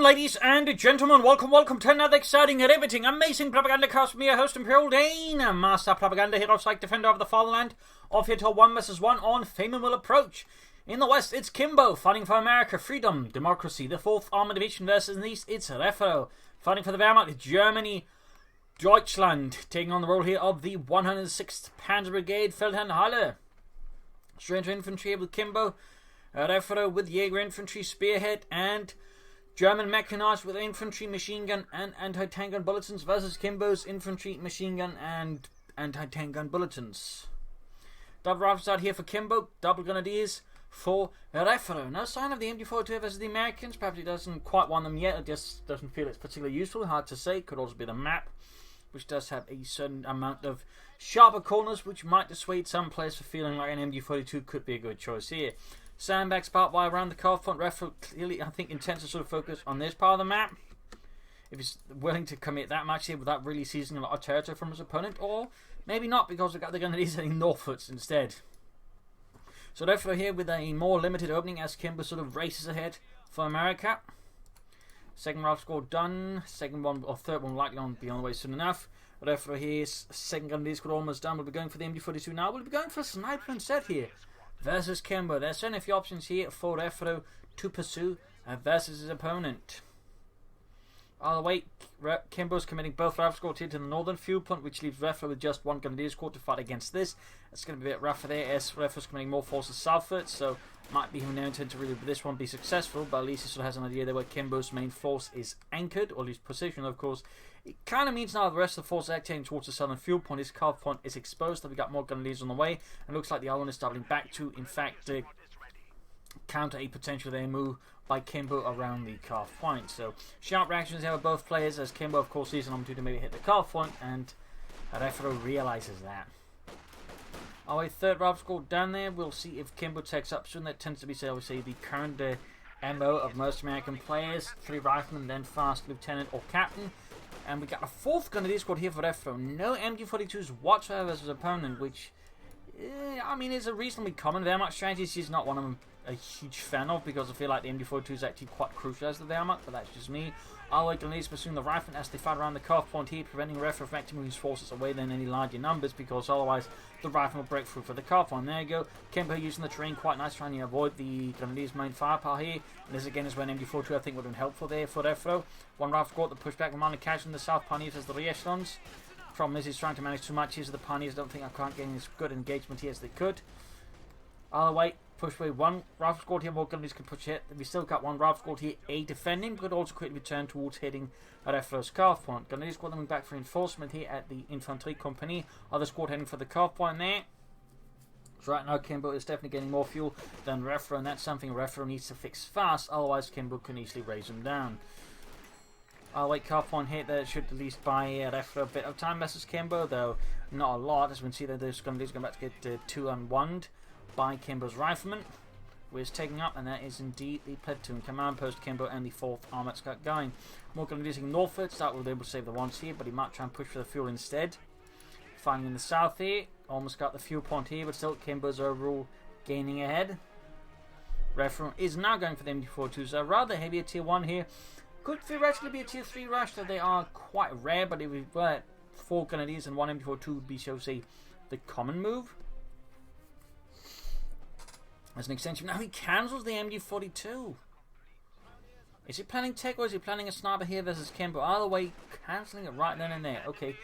ladies and gentlemen, welcome to another exciting, riveting, amazing Propagandacast with me, your host, Imperial Dane, Master Propaganda Hero, Psych Defender of the Fatherland, off here till 1 vs 1 on Faymonville Approach. In the west, it's Kimbo, fighting for America, freedom, democracy, the 4th Armoured Division, versus in the east, it's Refero, fighting for the Wehrmacht, Germany, Deutschland, taking on the role here of the 106th Panzer Brigade, Feldherrn Halle. Stranger Infantry with Kimbo, Refero with Jaeger Infantry, Spearhead, and German mechanized with infantry, machine gun, and anti-tank gun bulletins versus Kimbo's infantry, machine gun, and anti-tank gun bulletins. Double rifles out here for Kimbo, double grenadiers for Refero. No sign of the MG42 versus the Americans. Perhaps he doesn't quite want them yet. It just doesn't feel it's particularly useful. Hard to say. Could also be the map, which does have a certain amount of sharper corners, which might dissuade some players from feeling like an MG42 could be a good choice here. Sandbags part way around the car front. Refero clearly, I think, intends to sort of focus on this part of the map. If he's willing to commit that much here without really seizing a lot of territory from his opponent, or maybe not because they've got the grenadiers heading northwards instead. So Refero here with a more limited opening as Kimbo sort of races ahead for America. Second rifle score done. Second one or third one likely on be on the way soon enough. Refero here's second grenadier squad almost done. We'll be going for the MG42 now. We'll be going for a sniper instead here. Versus Kimbo. There's certainly a few options here for Refero to pursue versus his opponent. Either way, Kimbo's committing both rifle squads here to the northern fuel point, which leaves Refero with just one grenadier squad to fight against this. It's going to be a bit rougher there as Refero's committing more forces southwards, so might be him no intent to really this one be successful, but at least he sort of has an idea there where Kimbo's main force is anchored, or at least positioned, of course. It kind of means now the rest of the force acting towards the southern fuel point. His carve point is exposed, that we got more grenadiers on the way, and looks like the other one is doubling back to, in fact, counter a potential there move by Kimbo around the carve point. So, sharp reactions here with both players, as Kimbo, of course, sees an opportunity to maybe hit the carve point, and Refero realizes that. Our third rifle squad down there. We'll see if Kimbo takes up soon. That tends to be, say, obviously, the current MO of most American players. 3 riflemen, then fast lieutenant or captain. And we got a 4th grenadier squad here for Refero. No MG42s whatsoever as his opponent, which, I mean, is a reasonably common Wehrmacht strategy. She's not one I'm a huge fan of, because I feel like the MG42 is actually quite crucial as the Wehrmacht, but that's just me. Our grenadiers pursuing the riflemen as they fight around the carve point here, preventing Refero from acting moving his forces away than any larger numbers, because otherwise the riflemen will break through for the carve point. There you go. Kimbo using the terrain quite nice, trying to avoid the grenadiers' main firepower here. And this again is when MG42 I think would have been helpful there for Refero. One rifle squad to push back the minor casualties in the south, pioneers as the re-echelons. Problem is he's trying to manage too much. Here's the pioneers. Don't think I can't get as good engagement here as they could. Either way, push away one rifle squad here, more grenadiers can push hit. We still got one rifle squad here, A defending, but also quickly return towards hitting Refero's carve point. Grenadier squad coming back for reinforcement here at the infantry company. Other squad heading for the carve point there. So right now Kimbo is definitely getting more fuel than Refero, and that's something Refero needs to fix fast, otherwise Kimbo can easily raise him down. I'll wait carve point hit there, should at least buy Refero a bit of time versus Kimbo, though not a lot, as we can see that those grenadiers going back to get 2 unwound by Kimbo's rifleman, who is taking up, and that is indeed the platoon command post Kimbo and the 4th Armoured got going. More grenadiers northwards, that will be able to save the ones here, but he might try and push for the fuel instead. Finding in the south here, almost got the fuel point here, but still Kimbo's overall gaining ahead. Refero is now going for the MG42s, a rather heavier tier 1 here. Could theoretically be a tier 3 rush, though they are quite rare, but if we were 4 grenadiers and 1 MG42 would be, shall we say, the common move. As an extension, now he cancels the MG42. Is he planning tech, or is he planning a sniper here versus Kimbo? Either way, cancelling it right then and there. Okay,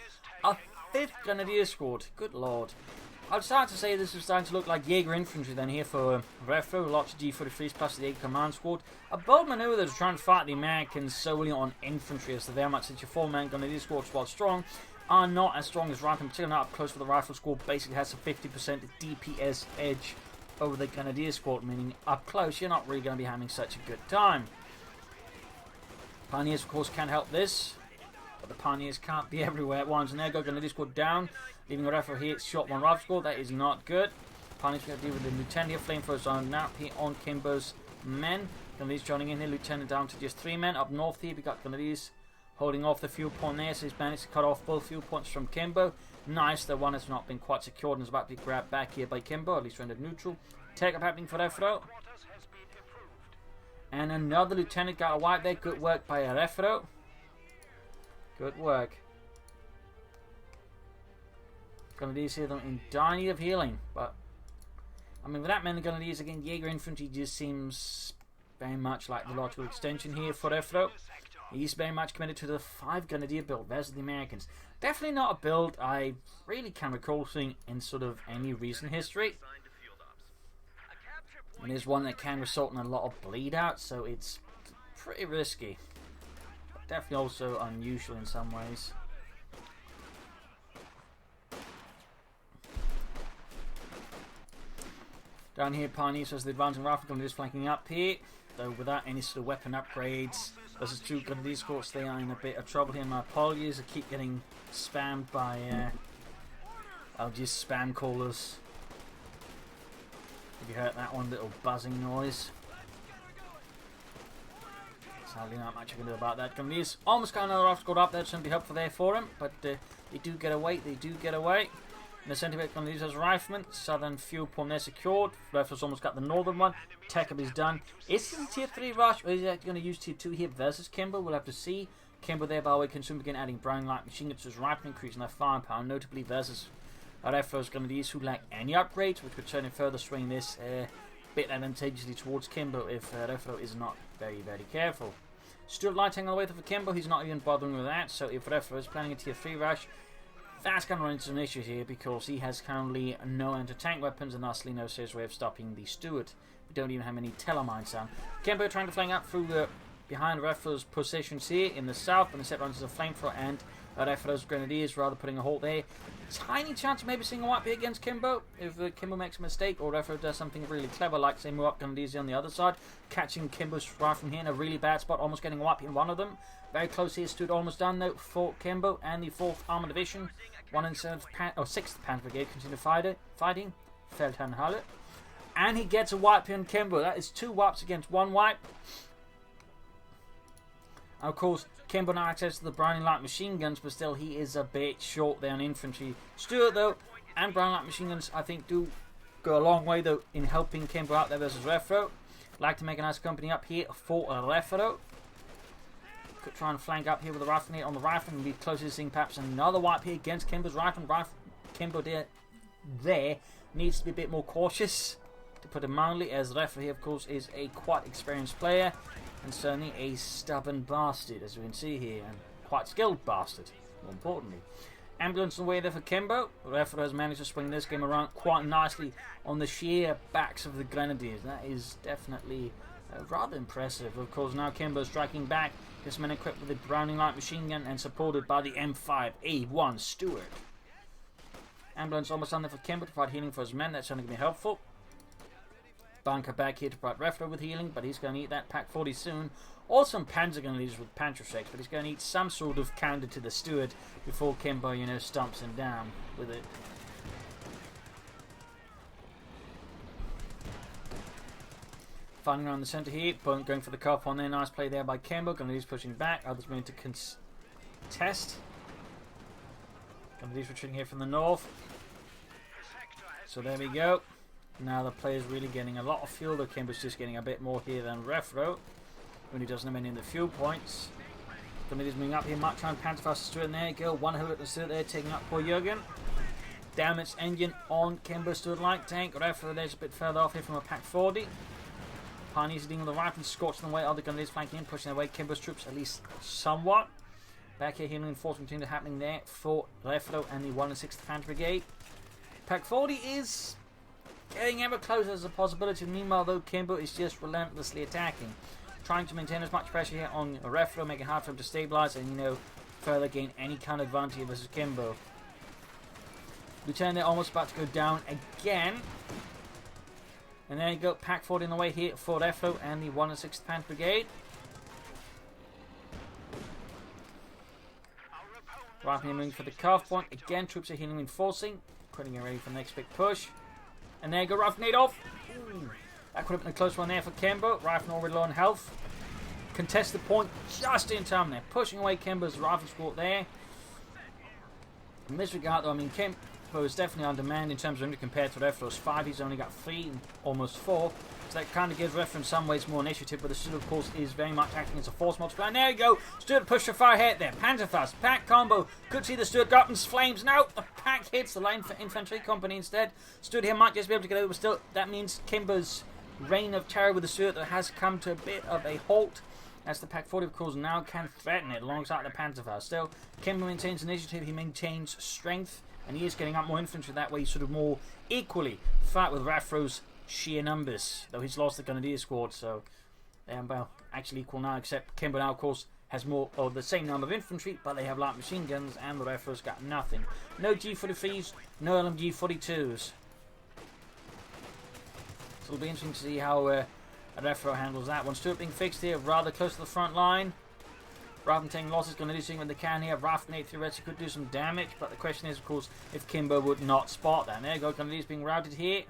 a 5th grenadier squad. Good lord. I'd start to say this is starting to look like Jaeger Infantry then here for Refero. Lots of G43s plus the Jaeger Command Squad. A bold maneuver to try and fight the Americans solely on infantry, as the Wehrmacht, since your 4-man grenadier squads, while strong, are not as strong as rifle, particularly not up close, for the rifle squad basically has a 50% DPS edge over the grenadier squad, meaning up close you're not really going to be having such a good time. Pioneers of course can help this, but the pioneers can't be everywhere at once, and there go grenadier squad down, leaving a Refero here. It's shot 1 rifle squad. That is not good. Pioneers going to deal with the lieutenant here, flamethrowers on now here on Kimbo's men. Grenadiers joining in here, lieutenant down to just 3 men. Up north here we got grenadiers holding off the fuel point there, so he's managed to cut off both fuel points from Kimbo. Nice, the one has not been quite secured and is about to be grabbed back here by Kimbo, at least rendered neutral. Take up happening for Refero. And another lieutenant got a wipe there. Good work by Refero. Good work. Grenadiers here, though, in dire need of healing. But, I mean, with that many Grenadiers again, Jaeger Infantry just seems very much like the logical extension here for Refero. He's very much committed to the 5 Grenadier build versus the Americans. Definitely not a build I really can recall seeing in sort of any recent history. And there's one that can result in a lot of bleed out, so it's pretty risky. But definitely also unusual in some ways. Down here, Pioneers as the advancing rifle Grenadiers flanking up here, though without any sort of weapon upgrades. Versus 2 Grenadier squads, they are in a bit of trouble here. My apologies, I keep getting spammed by, I'll just spam callers. If you heard that one little buzzing noise. Sadly not much I can do about that. Grenadiers almost got another rifle squad up there, something helpful there for him, but they do get away, In the centre bit, Grenadiers has riflemen, southern fuel pump there secured. Refero's almost got the northern one. Tech up is done. Is this a tier 3 rush, or is he actually going to use tier 2 here versus Kimbo? We'll have to see. Kimbo there, by the way, can soon begin adding Browning light machine guns to his rifle, increasing their firepower, notably versus Refero's Grenadiers who lack any upgrades, which would certainly further swing this bit advantageously towards Kimbo if Refero is not very, very careful. Stuart Light hanging on the way for Kimbo, he's not even bothering with that, so if Refero is planning a tier 3 rush, that's going to run into some issues here because he has currently no anti-tank weapons and thusly no serious way of stopping the Stuart. We don't even have any telemines down. Kimbo trying to flank up through behind Refero's positions here in the south, but instead runs as a flamethrower and Refero's Grenadiers rather putting a halt there. Tiny chance of maybe seeing a wipe here against Kimbo if Kimbo makes a mistake or Refero does something really clever like say move up Grenadiers on the other side, catching Kimbo's rifle here in a really bad spot, almost getting a wipe in one of them. Very close here, stood almost done though for Kimbo and the 4th Armoured Division. 6th Panzer Brigade continue fighting. Feldherrnhalle. And he gets a wipe here on Kimbo. That is 2 wipes against 1 wipe. And of course, Kimbo now access to the Browning light machine guns, but still he is a bit short there on infantry. Stuart though, and Browning light machine guns I think do go a long way though in helping Kimbo out there versus Refero. Like to make a nice company up here for Refero. Could try and flank up here with the rifle on the rifle and be closest to seeing perhaps another wipe here against Kimbo's rifle. Kimbo there needs to be a bit more cautious, to put it mildly, as Refero here of course is a quite experienced player and certainly a stubborn bastard as we can see here, and quite skilled bastard more importantly. Ambulance on the way there for Kimbo. Refero has managed to swing this game around quite nicely on the sheer backs of the Grenadiers. That is definitely rather impressive. Of course now Kimbo striking back. This man equipped with a Browning light machine gun and supported by the M5A1 Stuart. Ambulance almost on there for Kimbo to provide healing for his men. That's only going to be helpful. Bunker back here to provide Refero with healing, but he's going to need that Pack 40 soon. Or some Panzer Grenadiers with Panzerschrecks, but he's going to need some sort of counter to the Stuart before Kimbo, stomps him down with it. Fighting around the centre here, going for the cup on there. Nice play there by Kimbo. Grenadiers pushing back. Others moving to contest. Grenadiers retreating here from the north. So there we go. Now the player's really getting a lot of fuel, though Kimbo's just getting a bit more here than Refero when he doesn't have any in the fuel points. Grenadiers moving up here. Mark trying to Panzerfaust Stuart, and there you go. One hit Stuart there, taking up poor Jürgen. Damaged engine on Kimbo Stuart light tank. Refero there's a bit further off here from a Pack 40. Pioneers dealing with the rifle, scorching away. Other Grenadiers flanking in, pushing away Kimbo's troops at least somewhat. Back here, healing enforcement continue happening there for Refero and the 1 and 6th Panzer Brigade. Pack 40 is getting ever closer as a possibility. Meanwhile, though, Kimbo is just relentlessly attacking, trying to maintain as much pressure here on Refero, making it hard for him to stabilize and further gain any kind of advantage versus Kimbo. Lieutenant there almost about to go down again. And there you go, Pack 40 in the way here for Refero and the 1 and 6th Panzer Brigade. Rifle moving for the cuff point. Again, troops are healing reinforcing. Putting it ready for the next big push. And there you go, Rifle nade off. Ooh, that could have been a close one there for Kimbo. Rifle already low on health. Contest the point just in time there. Pushing away Kimbo's rifle squad there. In this regard though, Kimbo is definitely on demand in terms of infantry compared to Refero's 5. He's only got 3 and almost 4. So that kind of gives Refero in some ways more initiative, but the Stuart, of course, is very much acting as a force multiplier. And there you go. Stuart pushed the far ahead there. Panzerfaust, pack combo. Could see the Stuart go up in flames. No, the pack hits the line for infantry company instead. Stuart here might just be able to get over, but still, that means Kimbo's reign of terror with the Stuart has come to a bit of a halt, as the Pack 40, of course, now can threaten it alongside the Panzerfaust. Still, Kimbo maintains initiative, he maintains strength, and he is getting up more infantry. That way he's sort of more equally fight with Refero's sheer numbers, though he's lost the Grenadier squad, so well, actually equal now, except Kimbo now, of course, has more, or the same number of infantry, but they have light machine guns, and the Refero's got nothing. No G43s, no LMG42s. So it'll be interesting to see how Refero handles that one. Stuart being fixed here, rather close to the front line. Rather than taking losses, going to do something when they can here. Rifle grenade theoretically could do some damage, but the question is, of course, if Kimbo would not spot that. And there you go, Grenadiers being routed here.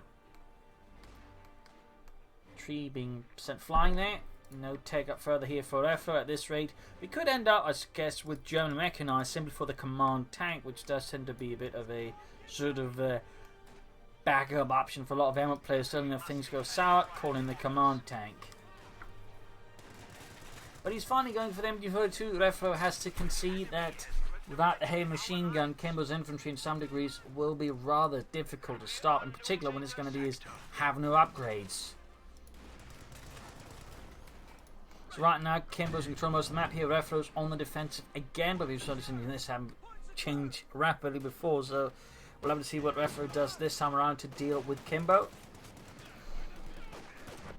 Tree being sent flying there. No take up further here for Refero at this rate. We could end up, I guess, with German mechanized simply for the command tank, which does tend to be a bit of a sort of backup option for a lot of armoured players, certainly if things go sour, calling the command tank. But he's finally going for them. You've heard too, Refero has to concede that without the heavy machine gun, Kimbo's infantry in some degrees will be rather difficult to stop, in particular when it's going to be have no upgrades. So right now, Kimbo's in control most of the map here. Refero's on the defensive again, but we've started seeing this haven't changed rapidly before, so we'll have to see what Refero does this time around to deal with Kimbo.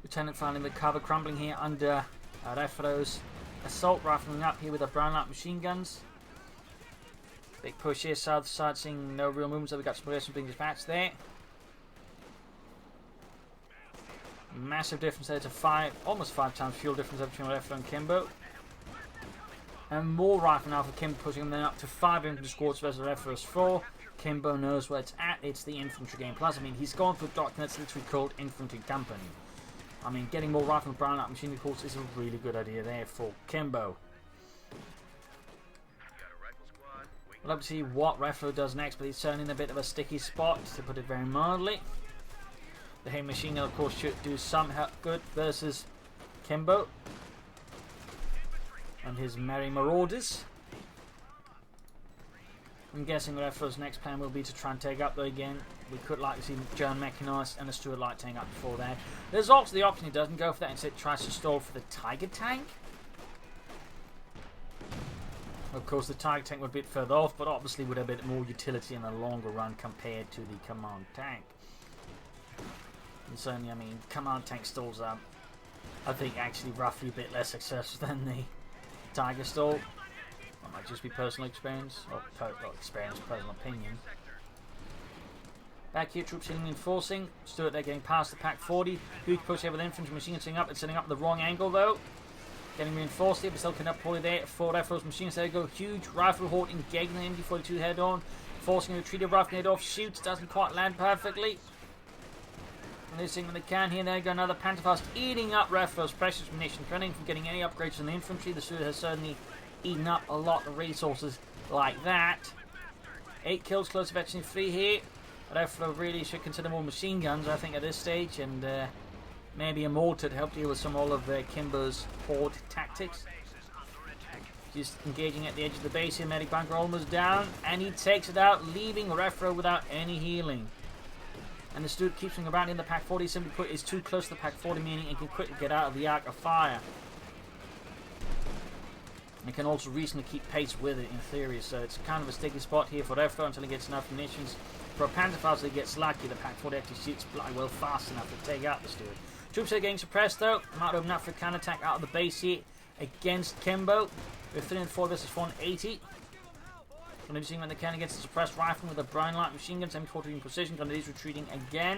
Lieutenant finding the cover crumbling here under Refero's assault, rifling up here with the brown light machine guns. Big push here, south side, seeing no real movement, so we've got some progression being dispatched there. Massive difference there to almost 5 times fuel difference between Refero and Kimbo. And more rifle now for Kimbo, pushing him then up to 5 infantry squads versus Refero's 4. Kimbo knows where it's at, it's the infantry game. Plus, I mean, he's gone for a doctrine that's literally called infantry company. I mean, getting more rifle and brown light machine course is a really good idea there for Kimbo. We'll have to see what Refero does next, but he's certainly in a bit of a sticky spot, to put it very mildly. The heavy machine gun, of course, should do some good versus Kimbo and his merry marauders. I'm guessing Refero's next plan will be to try and take up, though again, we could like to see German mechanized and a Stuart light taking up before that. There's also the option he doesn't go for that, instead tries to stall for the Tiger tank. Of course, the Tiger tank would be a bit further off, but obviously would have a bit more utility in the longer run compared to the command tank. And certainly, I mean, command tank stalls are, I think, actually roughly a bit less successful than the Tiger stall. That might just be personal experience, or personal opinion. Back here, troops healing and enforcing. Stuart, they're getting past the Pack 40. Huge push here with infantry machine setting up. It's setting up the wrong angle though. Getting reinforced here, but still coming up poorly there. 4 Refero's machines. There you go. Huge rifle horde engaging the MG42 head on. Forcing a retreat of rifle head off. Shoots. Doesn't quite land perfectly. And they're seeing when they can here. There you go. Another Panzerfaust eating up Refero's precious munition. Preventing from getting any upgrades in the infantry. The Stuart has certainly eaten up a lot of resources like that. 8 kills, close to veteran 3 here. Refero really should consider more machine guns, I think, at this stage, and maybe a mortar to help deal with some all of Kimbo's horde tactics. Just engaging at the edge of the base here. Medic bunker almost down, and he takes it out, leaving Refero without any healing. And the Stuart keeps him around in the Pack 40. Simply put, is too close to the Pack 40, meaning it can quickly get out of the arc of fire. And it can also reasonably keep pace with it in theory, so it's kind of a sticky spot here for Refero until he gets enough munitions. For a Panzerfaust, he gets lucky. The Pack 40 actually shoots bloody well fast enough to take out the Stuart. Troops are getting suppressed though. Might open up for a counter attack out of the base here against Kimbo. With 3 and 4 versus 480. Going to be seeing when they can against the suppressed rifle with a brown light machine gun. M40 in position. Grenadiers retreating again.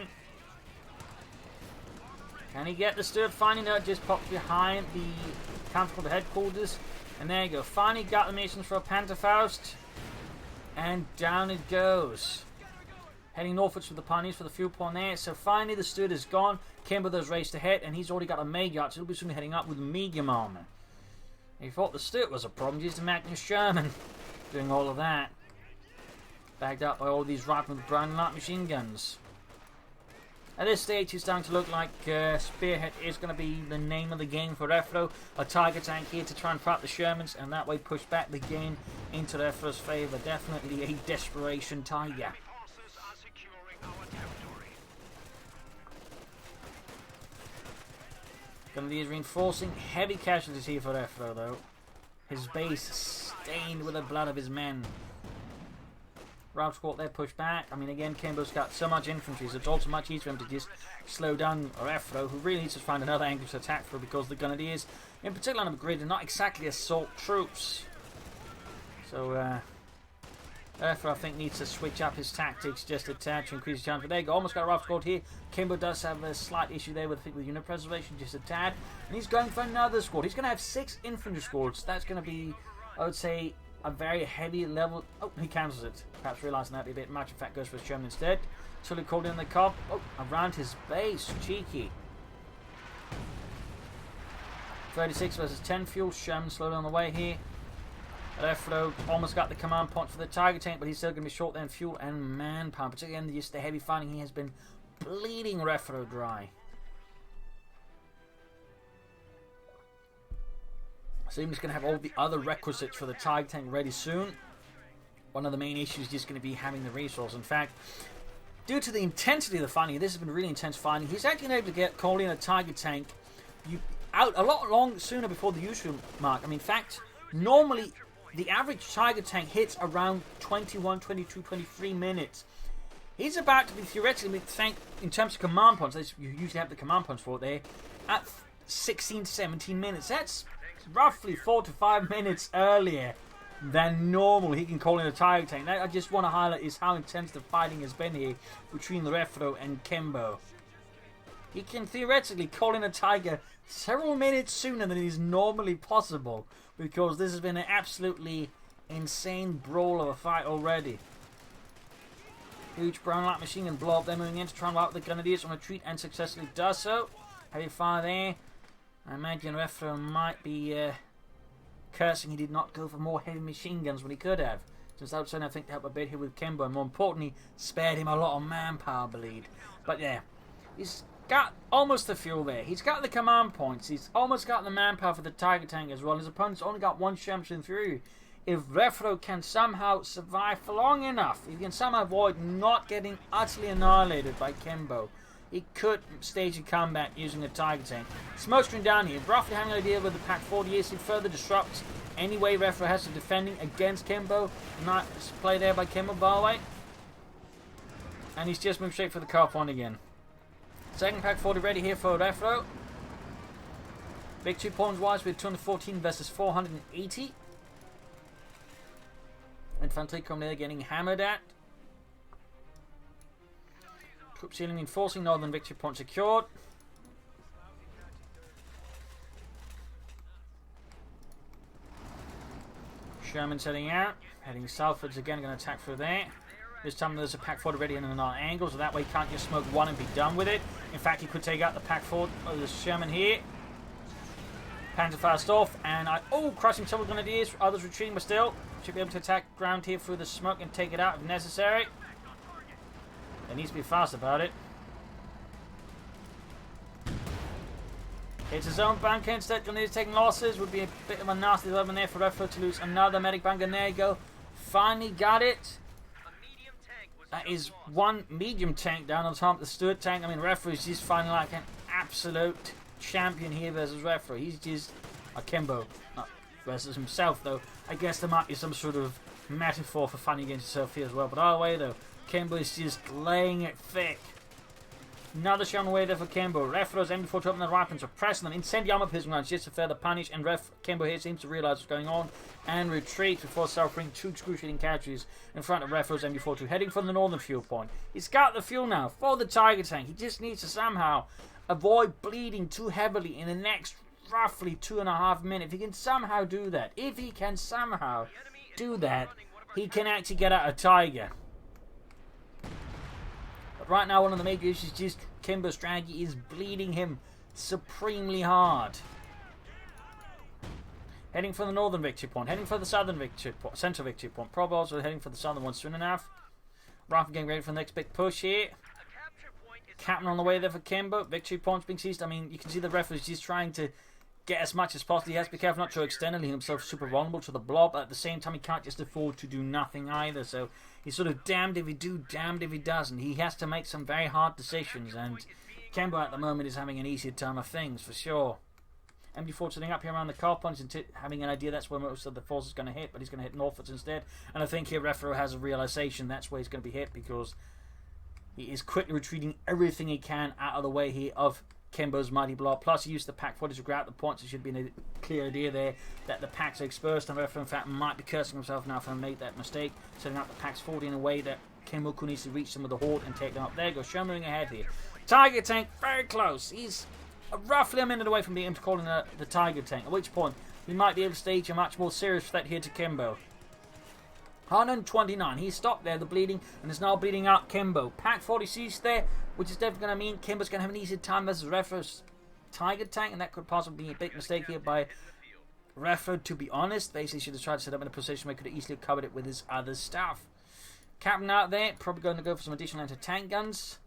Can he get the Stuart? Finally, no, it just pops behind the Council headquarters. And there you go. Finally got the missions for a Panzerfaust. And down it goes. Heading northwards with the Pioneers for the fuel point there. So finally the Stuart is gone. Kimbo has raced ahead, and he's already got a Magyar, so he'll be soon heading up with medium armor. He thought the Stuart was a problem, he's the Magnus Sherman doing all of that. backed up by all these rifles with brown light machine guns. At this stage, it's starting to look like Spearhead is going to be the name of the game for Refero. A Tiger tank here to try and fight the Shermans, and that way push back the game into Refero's favour. Definitely a desperation Tiger. Grenadiers reinforcing. Heavy casualties here for Refero, though. His base stained with the blood of his men. Route squad there, push back. I mean, again, Kimbo's got so much infantry, so it's also much easier for him to just slow down Refero, who really needs to find another angle to attack for, because the Grenadiers, in particular on the grid, are not exactly assault troops. So, Refero, I think, needs to switch up his tactics just a tad to increase his chance. But there you go, almost got a route squad here. Kimbo does have a slight issue there with unit preservation, just a tad. And he's going for another squad. He's going to have 6 infantry squads. That's going to be, I would say, a very heavy level. Oh, he cancels it. Perhaps realising that'd be a bit much. In fact, goes for his Sherman instead. Tully called in the cob. Oh, around his base. Cheeky. 36 versus 10 fuel. Sherman slowly on the way here. Refero almost got the command point for the Tiger tank, but he's still going to be short there in fuel and manpower. Particularly in just the heavy fighting, he has been bleeding Refero dry. So he's going to have all the other requisites for the Tiger tank ready soon. One of the main issues is just going to be having the resource. In fact, due to the intensity of the fighting, this has been really intense fighting, he's actually been able to call in a Tiger tank out a lot sooner before the usual mark. I mean, in fact, normally the average Tiger tank hits around 21, 22, 23 minutes. He's about to be theoretically, in terms of command points, you usually have the command points for it there, at 16, 17 minutes. That's roughly 4 to 5 minutes earlier than normal. He can call in a Tiger tank. Now, I just want to highlight is how intense the fighting has been here between Refero and Kimbo. He can theoretically call in a Tiger several minutes sooner than is normally possible, because this has been an absolutely insane brawl of a fight already. Huge brown light machine gun blow up. They're moving in to try and wipe the Grenadiers on retreat, and successfully does so. Heavy fire there. I imagine Refero might be cursing he did not go for more heavy machine guns when he could have. Since that would certainly, I think, help a bit here with Kimbo, and more importantly, spared him a lot of manpower bleed. But yeah, he's got almost the fuel there. He's got the command points. He's almost got the manpower for the Tiger tank as well. His opponent's only got 1 Sherman through. If Refero can somehow survive for long enough, if he can somehow avoid not getting utterly annihilated by Kimbo, he could stage a comeback using a Tiger tank. Smokescreen down here, roughly having an idea with the Pack 40 is to further disrupt any way Refero has to defending against Kimbo. Nice play there by Kimbo, by the way. And he's just moved straight for the car point again. Second Pack 40 ready here for Refero. Victory points wise with 214 versus 480. Infantry coming there getting hammered at. Troops healing enforcing, northern victory point secured. Sherman's heading out, heading southwards again, going to attack through there. This time there's a Pack 40 ready in another angle, so that way he can't just smoke one and be done with it. In fact, he could take out the Pack 40, the Sherman here. Panzer fast off, and crushing several Grenadiers, others retreating, but still should be able to attack ground here through the smoke and take it out if necessary. They needs to be fast about it. It's his own bunker instead. Grenadiers taking losses. Would be a bit of a nasty development there for Refero to lose another medic bunker. There you go. Finally got it. That is 1 medium tank down on top of the Stuart tank. I mean, Refero is just finding like an absolute champion here versus Refero. He's just a Kimbo. Not versus himself, though. I guess there might be some sort of metaphor for fighting against himself here as well. But either way, though, Kimbo is just laying it thick. Another shot away there for Kimbo. Refero's MD4 to open the weapons are pressing them. Incendiary armor piercing rounds just to further punish, and Kimbo here seems to realise what's going on and retreat before suffering 2 excruciating casualties in front of Refero's MD4 heading for the northern fuel point. He's got the fuel now for the Tiger tank. He just needs to somehow avoid bleeding too heavily in the next roughly 2.5 minutes. If he can somehow do that, he can actually get out a Tiger. But right now, one of the major issues is just Kimbo's strategy is bleeding him supremely hard. Heading for the northern victory point, heading for the southern victory point, central victory point. Probably also heading for the southern one soon enough. Rifle getting ready for the next big push here. Captain on the way there for Kimbo. Victory points being seized. I mean, you can see the referee is trying to get as much as possible. He has to be careful not to extend himself super vulnerable to the blob, but at the same time he can't just afford to do nothing either. So he's sort of damned if he do, damned if he doesn't. He has to make some very hard decisions, and Kimbo at the moment is having an easier time of things for sure. MD4 sitting up here around the car points and having an idea that's where most of the force is going to hit, but he's going to hit northwards instead. And I think here Refero has a realization that's where he's going to be hit, because he is quickly retreating everything he can out of the way here of Kimbo's mighty blob. Plus he used the pack 40 to grab the points. There should be a clear idea there that the packs are exposed, and Refero in fact might be cursing himself now for having made that mistake, setting up the packs 40 in a way that Kimbo could easily reach them with the horde and take them up. There goes Sherman ahead here. Tiger Tank very close. He's roughly a minute away from being able to call in the Tiger Tank, at which point we might be able to stage a much more serious threat here to Kimbo. 129, he stopped there, the bleeding, and is now bleeding out Kimbo. Pack 40 ceased there, which is definitely going to mean Kimbo's going to have an easy time versus Refero's Tiger Tank, and that could possibly be a big mistake here by Refero, to be honest. Basically should have tried to set up in a position where he could have easily covered it with his other stuff. Captain out there, probably going to go for some additional anti-tank guns.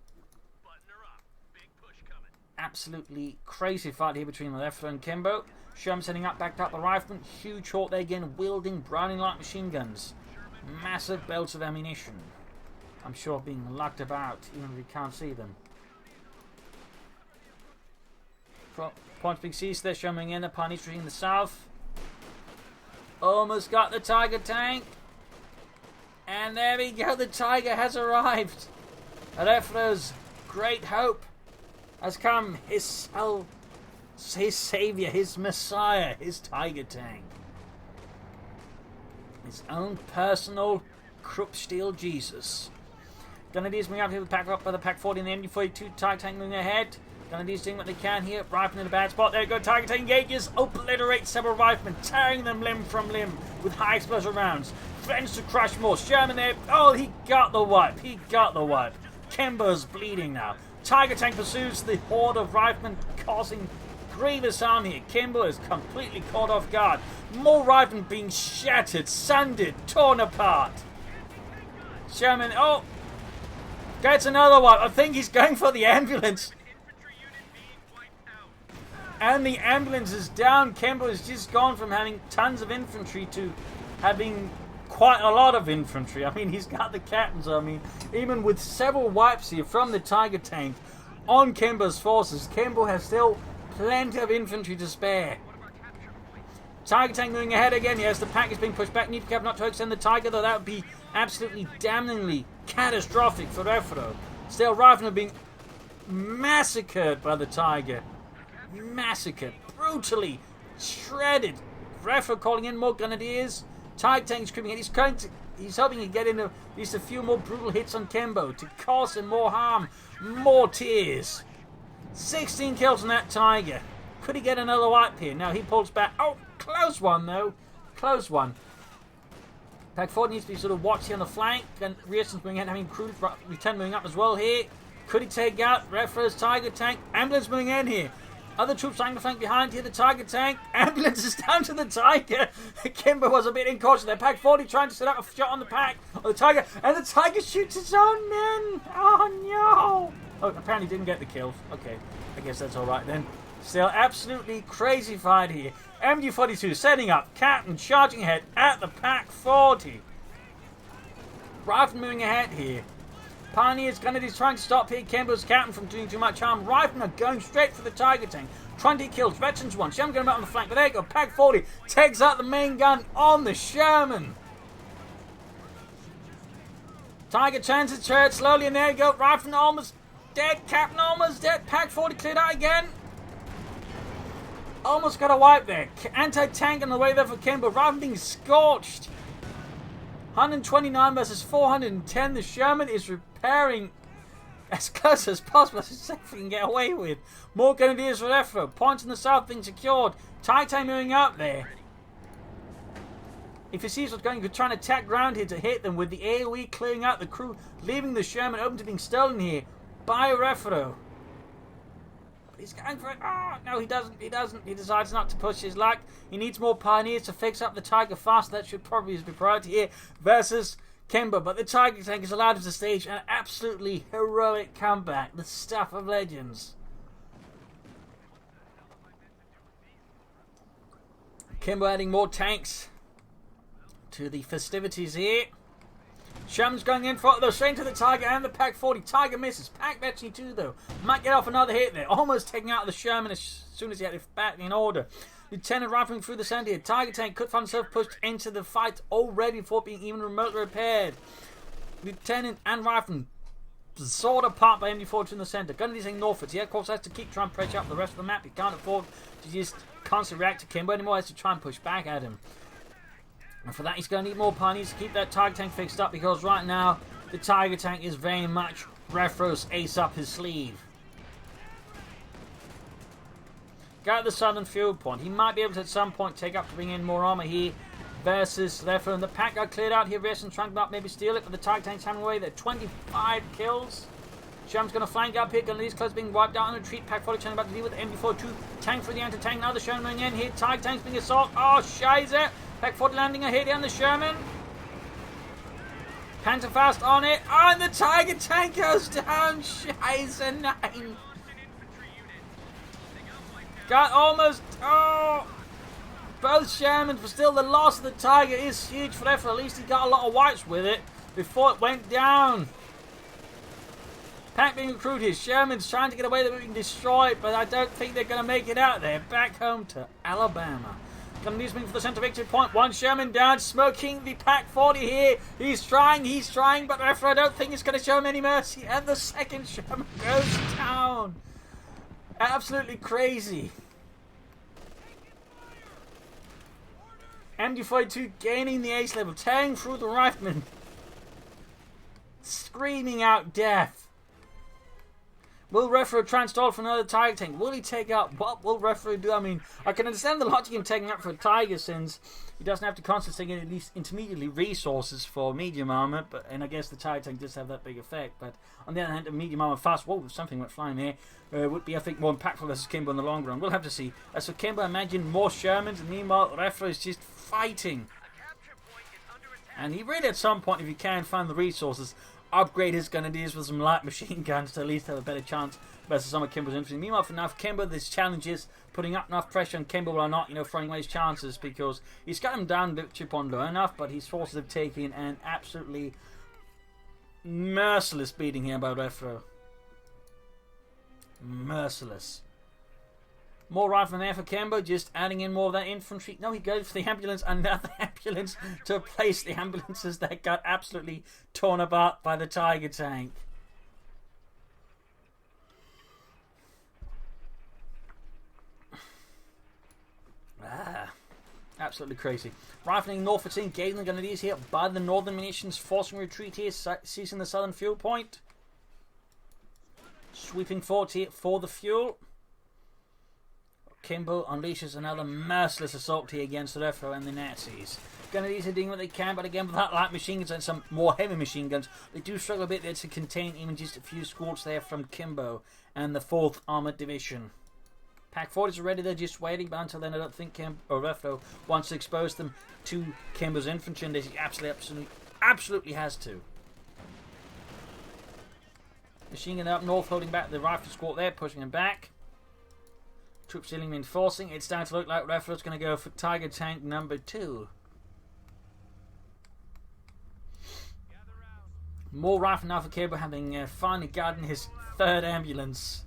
Absolutely crazy fight here between Refero and Kimbo. Sherman setting up, backed up the rifleman. Huge halt there again, wielding Browning light machine guns. Massive belts of ammunition. I'm sure being lugged about, even if you can't see them. Points being seized there, Sherman in the Pioneers in the south. Almost got the Tiger Tank. And there we go, the Tiger has arrived. Refero's great hope has come. His savior, his messiah, his Tiger Tank. His own personal Kruppsteel Jesus. Grenadiers moving up here with pack up by the pack 40 and the MD42 Tiger Tank moving ahead. Grenadiers doing what they can here. Rifleman in a bad spot. There you go. Tiger Tank engages. Obliterates several riflemen, tearing them limb from limb with high explosive rounds. Threatens to crush more. Sherman there. Oh, he got the wipe. He got the wipe. Kimbo's bleeding now. Tiger Tank pursues the horde of riflemen, causing grievous harm here. Kimbo is completely caught off guard. More riflemen being shattered, sanded, torn apart. Sherman, oh, gets another one. I think he's going for the ambulance. And the ambulance is down. Kimbo has just gone from having tons of infantry to having quite a lot of infantry. I mean, he's got the captains. I mean, even with several wipes here from the Tiger Tank on Kimbo's forces, Kimbo has still plenty of infantry to spare. Tiger Tank moving ahead again. Yes, the pack is being pushed back. Need to be careful not to extend the Tiger, though that would be absolutely damningly catastrophic for Refero. Still, Riflemen are being massacred by the Tiger. Massacred. Brutally shredded. Refero calling in more Grenadiers. Tiger Tank is creeping in. He's hoping to get in at least a few more brutal hits on Kimbo to cause him more harm, more tears. 16 kills on that Tiger. Could he get another wipe here? No, he pulls back. Oh, close one though. Close one. Pack 4 needs to be sort of watched here on the flank. Then Rearson's moving in, having crew return moving up as well here. Could he take out Refero's Tiger Tank? Ambulance moving in here. Other troops trying to flank behind here. The Tiger Tank. Ambulance is down to the Tiger. Kimbo was a bit incautious there. Pack 40 trying to set up a shot on the pack. On the Tiger. And the Tiger shoots its own men. Oh no. Oh, apparently didn't get the kill. Okay. I guess that's alright then. Still absolutely crazy fight here. MD42 setting up. Captain charging ahead at the pack 40. Rifleman moving ahead here. Pioneers, Grenadiers trying to stop here. Kimbo's captain from doing too much harm. Riflemen are going straight for the Tiger Tank. Trying to get kills. Veterans one. Sherman going out on the flank. But there you go. Pack 40 takes out the main gun on the Sherman. Tiger turns its turret slowly, and there you go. Rifleman almost dead. Captain almost dead. Pack 40 cleared out again. Almost got a wipe there. Anti-tank on the way there for Kimbo. Rifleman being scorched. 129 versus 410. The Sherman is repairing as close as possible, as safe we can get away with. More Grenadiers for Refero. Points in the south being secured. Titan moving up there. If he sees what's going, he could try and attack ground here to hit them with the AoE, clearing out the crew, leaving the Sherman open to being stolen here by Refero. He's going for it. Oh, no, he doesn't. He decides not to push his luck. He needs more Pioneers to fix up the Tiger fast. That should probably be priority here. Versus Kimbo, but the Tiger Tank has allowed us to stage an absolutely heroic comeback, the stuff of legends. Kimbo adding more tanks to the festivities here. Sherman's going in for the straight to the Tiger and the Pack 40. Tiger misses. Pack Betsy too, though. Might get off another hit there. Almost taking out the Sherman as soon as he had it back in order. Lieutenant rifling through the center here. Tiger Tank could find himself pushed into the fight already before being even remotely repaired. Lieutenant and rifling sawed apart by MD-42 in the center. Gunner using northwards. He of course has to keep trying to pressure up the rest of the map. He can't afford to just constantly react to Kimbo anymore. He has to try and push back at him. And for that, he's going to need more power. He needs to keep that Tiger Tank fixed up because right now, the Tiger Tank is very much Refero's ace up his sleeve. Got the southern field point. He might be able to at some point take up to bring in more armor here versus Refero. And the pack got cleared out here. Reson trying to maybe steal it, but the Tiger Tank's having away. They're 25 kills. Sherman's going to flank up here. Gunner these close being wiped out on a retreat. Pack 40 trying about to deal with the MD-42. Tank for the anti-tank. Now the Sherman going in here. Tiger Tank's being assaulted. Oh, Scheiße. Pack 40 landing a hit on the Sherman. Pantherfast on it. Oh, and the Tiger Tank goes down. Scheiße, 9. Got almost. Oh. Both Shermans, but still the loss of the Tiger is huge for Refero. At least he got a lot of wipes with it before it went down. Pack being recruited here. Sherman's trying to get away, they're being destroyed, but I don't think they're going to make it out there. Back home to Alabama. Going to use me for the center victory point. One Sherman down, smoking the Pack 40 here. He's trying, but Refero I don't think is going to show him any mercy. And the second Sherman goes down. Absolutely crazy. MD-42 gaining the ace level, tearing through the rifleman. Screaming out death. Will Refero try and stall for another Tiger Tank? Will he take out? What will Refero do? I mean, I can understand the logic in taking out for a Tiger since he doesn't have to constantly take at least intermediately resources for medium armor, and I guess the Tiger Tank does have that big effect. But on the other hand, a medium armor fast, whoa, something went flying there, would be, I think, more impactful versus Kimbo in the long run. We'll have to see. As for Kimbo, imagine more Shermans, and meanwhile, Refero is just fighting. And he really, at some point, if he can find the resources, upgrade his grenadiers with some light machine guns to at least have a better chance versus some of Kimbo's infantry. Meanwhile, for now, for Kimbo, this challenge is putting up enough pressure on Kimbo or not, throwing away his chances because he's got him down victory point low enough, but his forces have taken an absolutely merciless beating here by Refero. Merciless. More riflemen there for Kimbo, just adding in more of that infantry. No, he goes for the ambulance, another ambulance to replace the ambulances that got absolutely torn apart by the Tiger Tank. Absolutely crazy. Rifling northwards, engaging the grenadiers here by the northern munitions, forcing retreat here, seizing the southern fuel point. Sweeping forward here for the fuel. Kimbo unleashes another merciless assault here against the Refero and the Nazis. Grenadiers are doing what they can, but again, without light machine guns and some more heavy machine guns, they do struggle a bit there to contain even just a few squads there from Kimbo and the 4th Armoured Division. Pack 40s are ready, they're just waiting, but until then I don't think Refero wants to expose them to Kimbo's infantry, and he absolutely has to. Machine gun up north, holding back the rifle squad there, pushing them back. Troops still reinforcing. It's starting to look like Refero's going to go for Tiger Tank number 2. More rifle now for Kimbo, having finally gotten his 3rd ambulance.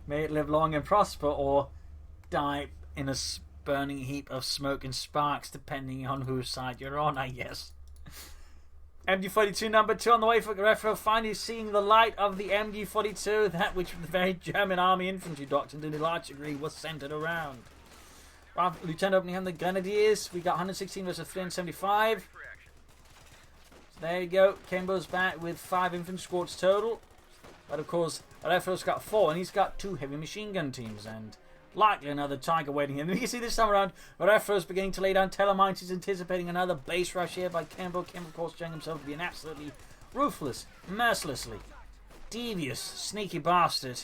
May it live long and prosper, or die in a burning heap of smoke and sparks, depending on whose side you're on, I guess. MD-42 number 2 on the way for Refero, finally seeing the light of the MD-42, that which the very German army infantry doctrine to a large degree was centered around. Lieutenant opening on the Grenadiers, we got 116 versus 375. So there you go, Kimbo's back with 5 infantry squads total. But of course, Refero's got 4, and he's got 2 heavy machine gun teams, and likely another Tiger waiting him. You can see this time around, Refero's beginning to lay down telemines. He's anticipating another base rush here by Kimbo. Kimbo, of course, showing himself to be an absolutely ruthless, mercilessly devious, sneaky bastard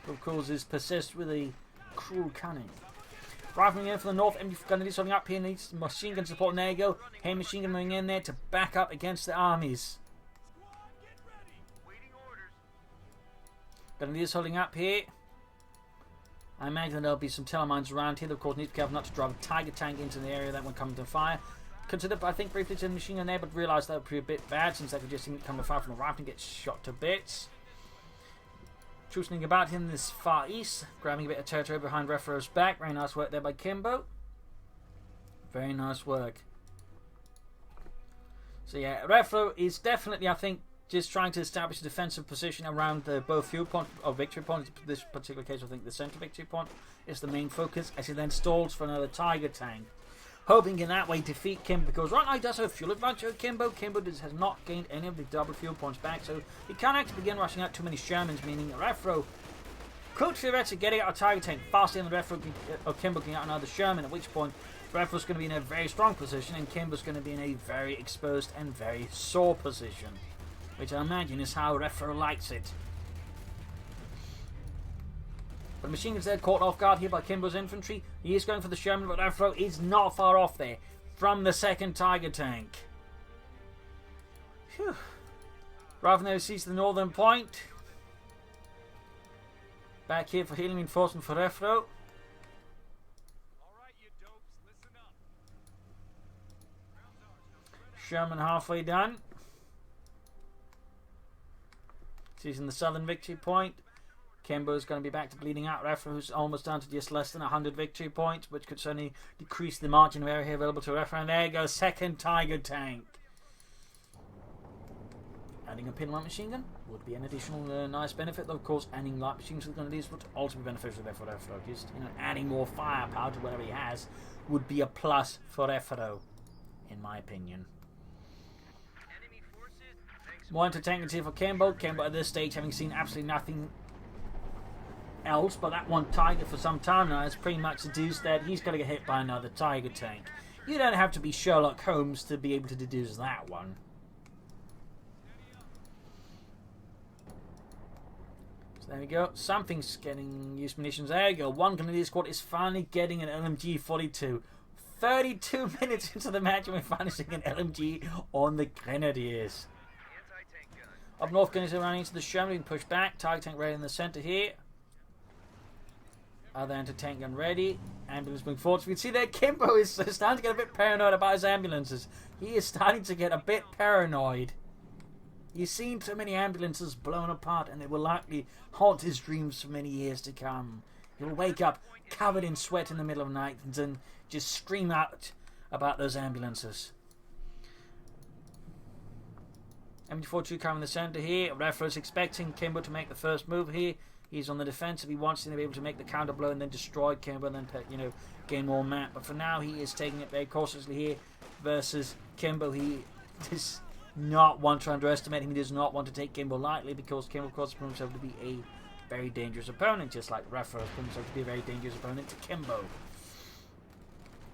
who, of course, is possessed with a cruel cunning. Rifling in from the north, empty grenadiers holding up here, needs machine gun support, and there you go. Hey, machine gun moving in there to back up against the armies. Grenadiers holding up here. I imagine there'll be some telemines around here. Of course, need to be careful not to drive a Tiger tank into the area that will come to fire. Consider, I think, briefly to the machine gun there, but realised that would be a bit bad since they could just come to fire from the rifle and get shot to bits. Troosening about in this far east, grabbing a bit of territory behind Refero's back. Very nice work there by Kimbo. Very nice work. So yeah, Refero is definitely, I think, just trying to establish a defensive position around the both fuel point or victory points. In this particular case, I think the central victory point is the main focus, as he then stalls for another Tiger tank, hoping in that way defeat Kimbo, because right now he does have a fuel advantage over Kimbo. Kimbo has not gained any of the double fuel points back, so he can't actually begin rushing out too many Shermans, meaning Refero could theoretically get out a Tiger tank faster than Refero or Kimbo can get out another Sherman, at which point Refero's going to be in a very strong position and Kimbo's going to be in a very exposed and very sore position, which I imagine is how Refero likes it. But the machine guns there caught off guard here by Kimbo's infantry. He is going for the Sherman, but Refero is not far off there from the second Tiger tank. Phew. Ravno sees the northern point. Back here for healing reinforcement for Refero. Sherman halfway done. Sees in the southern victory point. Kimbo is going to be back to bleeding out. Refero, who's almost down to just less than 100 victory points, which could certainly decrease the margin of area available to Refero. And there goes second Tiger tank. Adding a pin light machine gun would be an additional nice benefit, though of course adding light machine guns to these would also be beneficial for Refero. Just adding more firepower to whatever he has would be a plus for Refero, in my opinion. More entertainment here for Kimbo. Kimbo at this stage, having seen absolutely nothing else but that one Tiger for some time now, has pretty much deduced that he's going to get hit by another Tiger tank. You don't have to be Sherlock Holmes to be able to deduce that one. So there we go. Something's getting used munitions. There you go. One Grenadier squad is finally getting an LMG 42. 32 minutes into the match and we're finally seeing an LMG on the Grenadiers. Up north, Gunners are running into the Sherman, being pushed back. Tiger tank ready in the centre here. Other anti-tank gun ready. Ambulance moving forward. So you can see there, Kimbo is starting to get a bit paranoid about his ambulances. He is starting to get a bit paranoid. He's seen so many ambulances blown apart, and they will likely haunt his dreams for many years to come. He'll wake up covered in sweat in the middle of the night and then just scream out about those ambulances. MG42 coming in the centre here. Refero's expecting Kimbo to make the first move here. He's on the defensive. He wants to be able to make the counter blow and then destroy Kimbo and then gain more map. But for now, he is taking it very cautiously here versus Kimbo. He does not want to underestimate him. He does not want to take Kimbo lightly because Kimbo, of course, proves himself to be a very dangerous opponent, just like Refero proves himself to be a very dangerous opponent to Kimbo.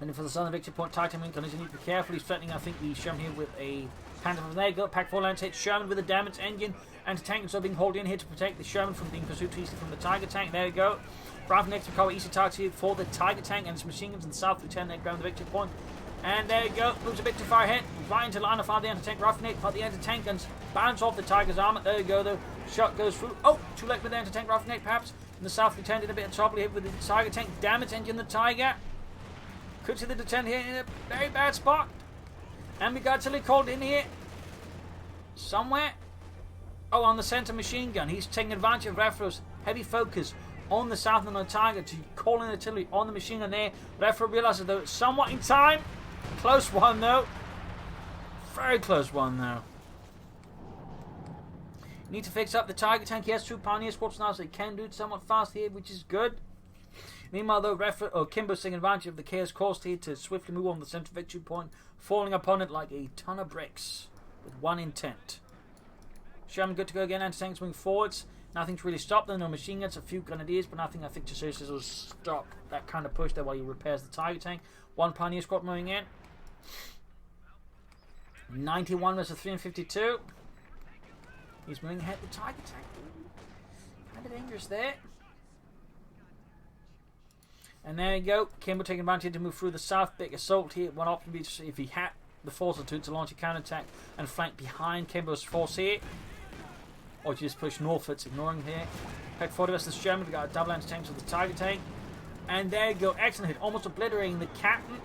And then for the southern victory point, Titan Wing Gunners need to be careful. He's threatening, I think, the Sherman here with a Panther. There you go. Pack 4 lance hit Sherman with a damaged engine. Anti-tank is being hauled in here to protect the Sherman from being pursued too easily from the Tiger tank. There you go. Bravo next to recover easy targets here for the Tiger tank and its machine guns in the south. Return that ground the victory point. And there you go. Moves a bit too far ahead. Right into line of fire the anti-tank Roughneck, but the anti-tank guns bounce off the Tiger's armor. There you go, though. Shot goes through. Oh, too late with the anti-tank Roughneck, perhaps. In the south, Lieutenant did a bit of trouble here with the Tiger tank. Damage engine the Tiger. Could see the Lieutenant here in a very bad spot. And we got Tilly called in here. Somewhere. Oh, on the center machine gun. He's taking advantage of Refero's heavy focus on the south of the Tiger to call in artillery on the machine gun there. Refero realizes, though, it's somewhat in time. Close one, though. Very close one, though. Need to fix up the Tiger tank. He has 2 Pioneer squads now, so he can do it somewhat fast here, which is good. Meanwhile, though, Kimbo's taking advantage of the chaos caused here to swiftly move on the central victory point, falling upon it like a ton of bricks with one intent. Sherman good to go again. Anti-tanks moving forwards. Nothing to really stop them. No machine guns, a few Grenadiers, but nothing I think to seriously will stop that kind of push there while he repairs the Tiger tank. 1 Pioneer squad moving in. 91 versus 352. He's moving ahead with the Tiger tank. Kind of dangerous there. And there you go. Kimbo taking advantage to move through the south. Big assault here. One option would be if he had the force to launch a counterattack and flank behind Kimbo's force here. Or just push northwards, ignoring here. Pack 40 versus German. We got a double anti-tank with the Tiger tank. And there you go. Excellent hit. Almost obliterating the captain.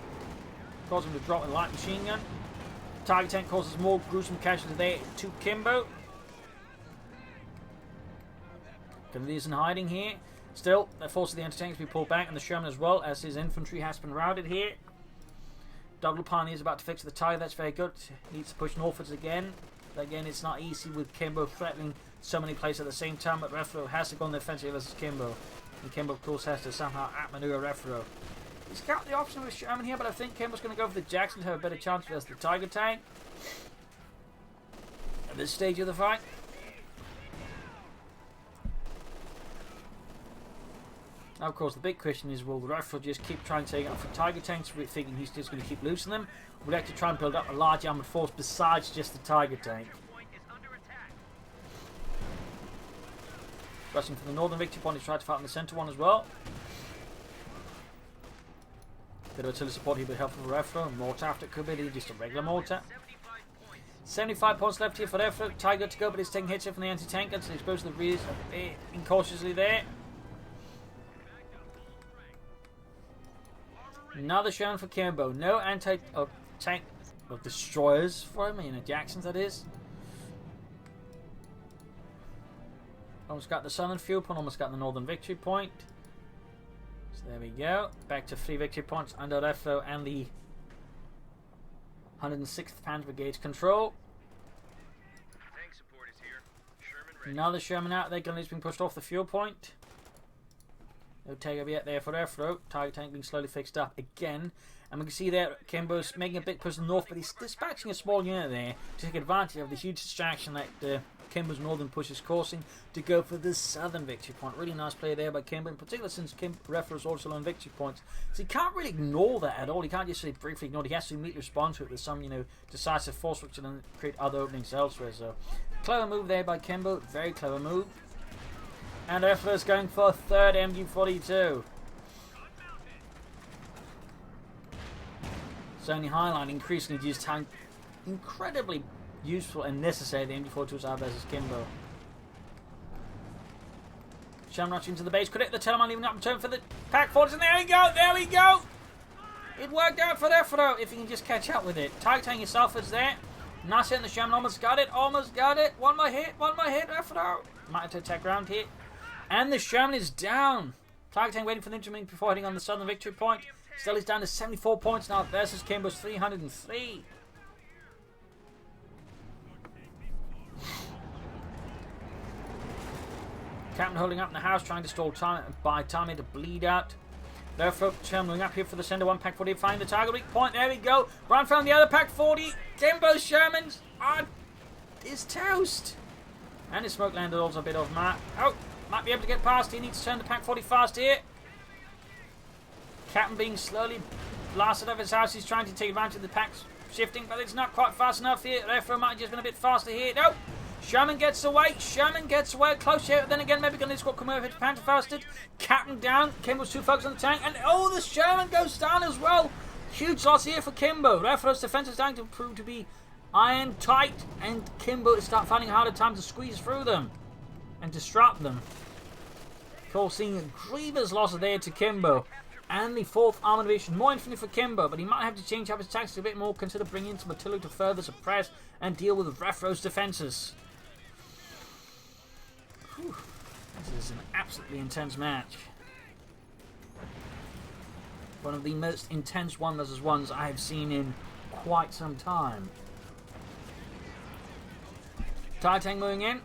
Causing him to drop with a light machine gun. Tiger tank causes more gruesome casualties there to Kimbo. Cavaliers in hiding here. Still, the force of the anti-tanks will be pulled back, and the Sherman as well, as his infantry has been routed here. Double Pioneer is about to fix the Tiger. That's very good. Needs to push northwards again. But again, it's not easy with Kimbo threatening so many places at the same time, but Refero has to go on the offensive versus Kimbo. And Kimbo, of course, has to somehow outmaneuver Refero. He's got the option with Sherman here, but I think Kimbo's going to go for the Jackson to have a better chance versus the Tiger tank. At this stage of the fight. Now, of course, the big question is, will the Refero just keep trying to take out for Tiger tanks, thinking he's just going to keep losing them? Or will he actually try and build up a large armoured force besides just the Tiger tank? Rushing for the northern victory point, he's tried to fight on the centre one as well. Bit of artillery support here, but helpful for Refero. Mortar after it could be just a regular mortar. 75 points left here for Refero. Tiger to go, but he's taking hits here from the anti-tank, and so he's exposed to the rears a bit incautiously there. Another Sherman for Kimbo. No anti-tank destroyers for him, Jacksons that is. Almost got the southern fuel point, almost got the northern victory point. So there we go. Back to 3 victory points under Refero and the 106th Panzer Brigade's control. Tank support is here. Sherman ready. Another Sherman out there, gunner's being pushed off the fuel point. No Tiger yet there for Refero. Tiger tank being slowly fixed up again. And we can see there Kimbo's making a big push north, but he's dispatching a small unit there to take advantage of the huge distraction that Kimbo's northern push is causing to go for the southern victory point. Really nice play there by Kimbo, in particular since Refero's also on victory points. So he can't really ignore that at all. He can't just briefly ignore it. He has to immediately respond to it with some, decisive force which will then create other openings elsewhere. So clever move there by Kimbo. Very clever move. And Refero's going for a third MG42. So only highlighting increasingly just how incredibly useful and necessary the MG42s are versus Kimbo. Sherman rushing into the base. Could hit the Telemann, leaving up in turn for the Pack 40s. And there we go! There we go! It worked out for Refero if he can just catch up with it. Tiger tank yourself is there. Nice hit, and the Sherman almost got it. Almost got it. One more hit, Refero. Might have to attack round here. And the Sherman is down. Tiger tank waiting for the intermediate before heading on the southern victory point. Still he's down to 74 points now versus Kimbo's 303. Captain holding up in the house, trying to stall time by time to bleed out. Therefore, Sherman up here for the center one. Pack 40 find the target weak point. There we go. Brown found the other Pack 40. Kimbo's Shermans is toast. And his smoke landed also a bit off Matt. Oh, might be able to get past. He needs to turn the Pack 40 fast here. Captain being slowly blasted off his house. He's trying to take advantage of the packs shifting, but it's not quite fast enough here. Refero might have just been a bit faster here. No! Sherman gets away. Close here. Then again, maybe going to squad come over to Panther fasted. Captain down. Kimbo's 2 folks on the tank. And oh, the Sherman goes down as well. Huge loss here for Kimbo. Refero's defense is starting to prove to be iron tight. And Kimbo is finding a harder time to squeeze through them and disrupt them. Causing a grievous loss there to Kimbo. And the 4th Armoured Division. More infantry for Kimbo, but he might have to change up his tactics a bit more. Consider bringing in some artillery to further suppress and deal with Refero's defences. Whew. This is an absolutely intense match. One of the most intense 1 versus 1s I have seen in quite some time. Tiger tank moving in.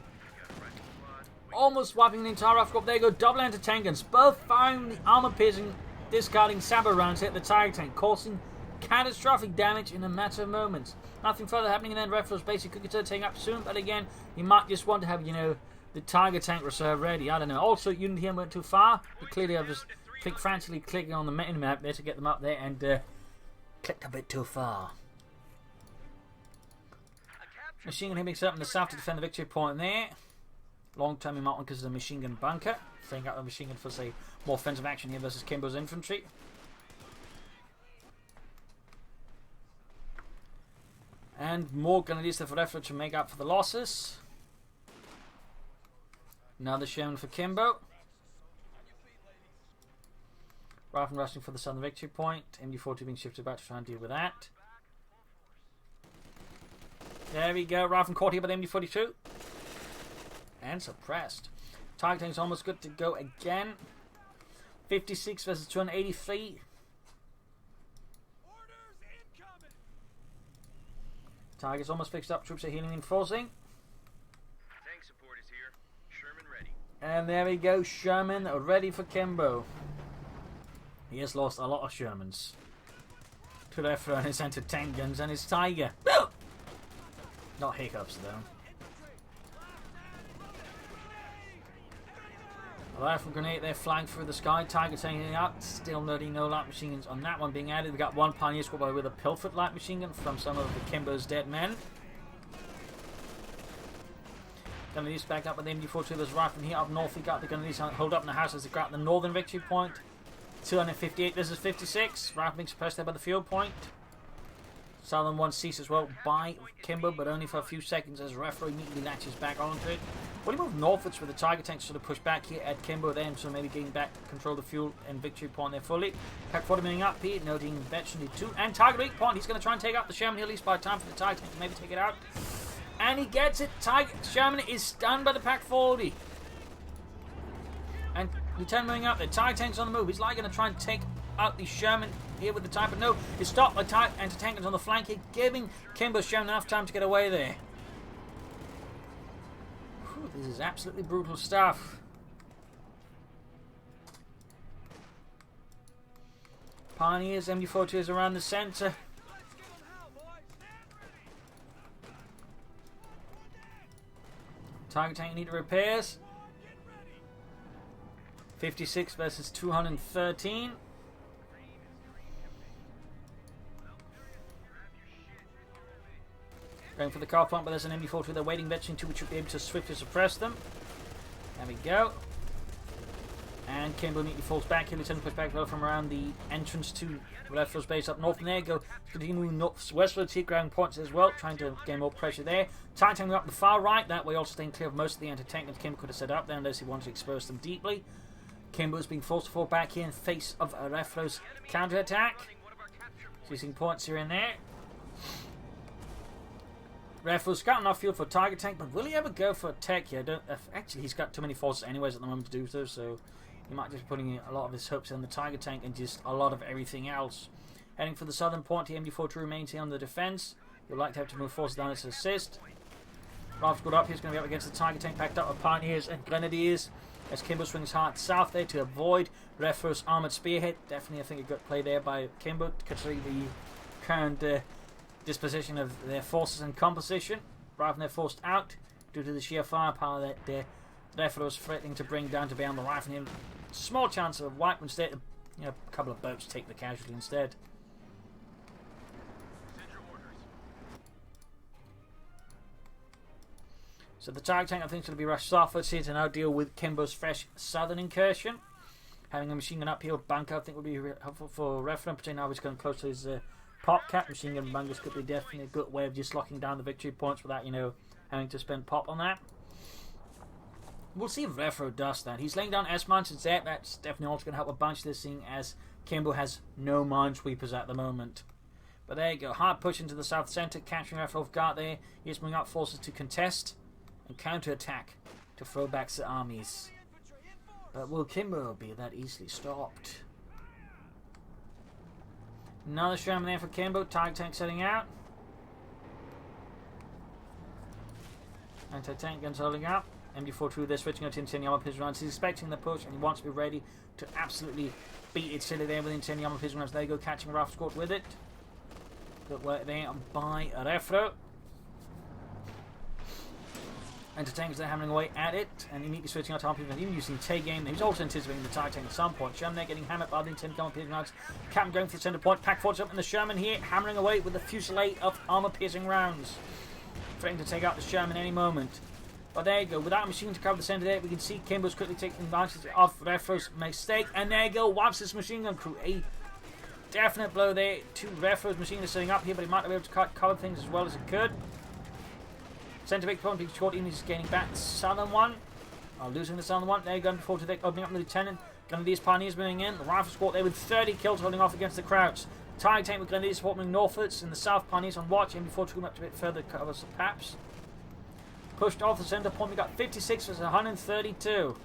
Almost wiping the entire rough crop. There you go. Double anti-tank guns. Both firing the armor-piercing, discarding sabot rounds hit the Tiger tank, causing catastrophic damage in a matter of moments. Nothing further happening, and then Refero's basically could take up soon, but again, you might just want to have, the Tiger tank reserve ready. I don't know. Also, unit here went too far. But clearly, I've just frantically clicking on the map there to get them up there, and clicked a bit too far. Machine gun being set up in the south to defend the victory point there. Long-term Martin because of the machine gun bunker. Throwing out the machine gun for, say, more offensive action here versus Kimbo's infantry. And more grenadiers for Refero to make up for the losses. Another Sherman for Kimbo. Rifle rushing for the southern victory point. MD-42 being shifted back to try and deal with that. There we go. Rifle caught here by the MD-42. And suppressed. Targeting is almost good to go again. 56 versus 283. Target's almost fixed up. Troops are healing and enforcing. Tank support is here. Sherman ready. And there we go. Sherman ready for Kimbo. He has lost a lot of Shermans. To Refero and his anti-tank guns and his Tiger. Not hiccups though. A rifle grenade there flying through the sky. Tiger taking out. Still no light machine guns on that one being added. We got one Pioneer squad with a Pilfered light machine gun from some of the Kimbo's dead men. Grenadiers back up with the MD-42. There's rifle here up north. We got the Grenadiers hold up in the house as they grab the northern victory point. 258 versus 56. Rifle being suppressed there by the field point. Southern one ceased as well by Kimbo, but only for a few seconds as Refero immediately latches back onto it. When he moved northwards with the Tiger tank sort of push back here at Kimbo then, so maybe getting back control of the fuel and victory point there fully. Pack 40 moving up here, noting veteran 2 and target weak point. He's going to try and take out the Sherman here, at least by time for the Tiger tank to maybe take it out. And he gets it. Sherman is stunned by the Pack 40. And Lieutenant moving up there. Tiger tank's on the move. He's likely going to try and take out the Sherman here with the Tiger, but no, it's stopped by anti-tank guns on the flank here, giving Kimbo Sherman enough time to get away there. Whew, this is absolutely brutal stuff. Pioneers, MD-42s around the centre. Tiger tank need repairs. 56 versus 213. Going for the car plant, but there's an MD-42 they're waiting veteran 2, which should be able to swiftly suppress them. There we go. And Kimbo neatly falls back here. Lieutenant push back well from around the entrance to Refero's base up north. And there go. Continuing westwards here, grabbing points as well, trying to gain more pressure there. Titan up the far right, that way also staying clear of most of the anti-tank that Kimbo could have set up there unless he wanted to expose them deeply. Kimbo's being forced to fall back here in face of Refero's counter-attack. Using points here and there. Refero's got enough fuel for a Tiger tank, but will he ever go for a tech here? Actually, he's got too many forces anyways at the moment to do so he might just be putting a lot of his hopes on the Tiger tank and just a lot of everything else. Heading for the southern point, the MD-42 remains here on the defense. You'll like to have to move forces down to assist. Rifle's got up, he's going to be up against the Tiger tank, packed up with Pioneers and Grenadiers. As Kimbo swings hard south there to avoid Refero's armoured spearhead. Definitely, I think, a good play there by Kimbo, considering the current disposition of their forces and composition. Rather than they're forced out due to the sheer firepower that Refero was threatening to bring down to bear on the rifle. And small chance of a wipe instead. A couple of boats take the casualty instead. So the Tiger tank, I think, is going to be rushed southwards here to now deal with Kimbo's fresh southern incursion. Having a machine gun uphill bunker, I think, would be helpful for Refero. Particularly now he's going close to his pop cap. Machine gun bunkers could be definitely a good way of just locking down the victory points without, having to spend pop on that. We'll see if Refero does that. He's laying down S-mines instead. That's definitely also going to help a bunch this, seeing as Kimbo has no minesweepers at the moment. But there you go. Hard push into the south centre, capturing Refero off guard there. He's bringing up forces to contest and counter-attack to throw back the armies. But will Kimbo be that easily stopped? Another Sherman there for Kimbo. Tiger tank setting out. Anti-tank guns holding up. MD-42 they're switching out to Incendiary armor pistol rounds. He's expecting the push and he wants to be ready to absolutely beat it silly there with Incendiary armor pistol rounds. There you go, catching a rough squad with it. Good work there by Refero. Anti-tanks they're hammering away at it, and immediately switching out to armor pistol, even using Tay-game. He's also anticipating the Tiger tank at some point. Sherman there getting hammered by the Incendiary armor pistol rounds. Captain going for the center point. Pack forwards up in the Sherman here, hammering away with a fusillade of armor piercing rounds. Threatening to take out the Sherman any moment. But there you go. Without a machine to cover the center there, we can see Kimbo's quickly taking advantage of Refero's mistake. And there you go. Wipes this machine gun crew. A definite blow there to Refero's machine gun setting up here, but he might not be able to cover things as well as he could. Center victory point being short, even he's gaining back the southern one. Losing the southern one. There you go. Before to opening up the lieutenant. Grenadiers Pioneers moving in. The rifle squad there with 30 kills holding off against the Krauts. Tiger tank with Grenadiers support moving northwards. In the south, Pioneers on watch. And before to come up a bit further, covers the Paps. Pushed off the center point, we got 56 versus 132.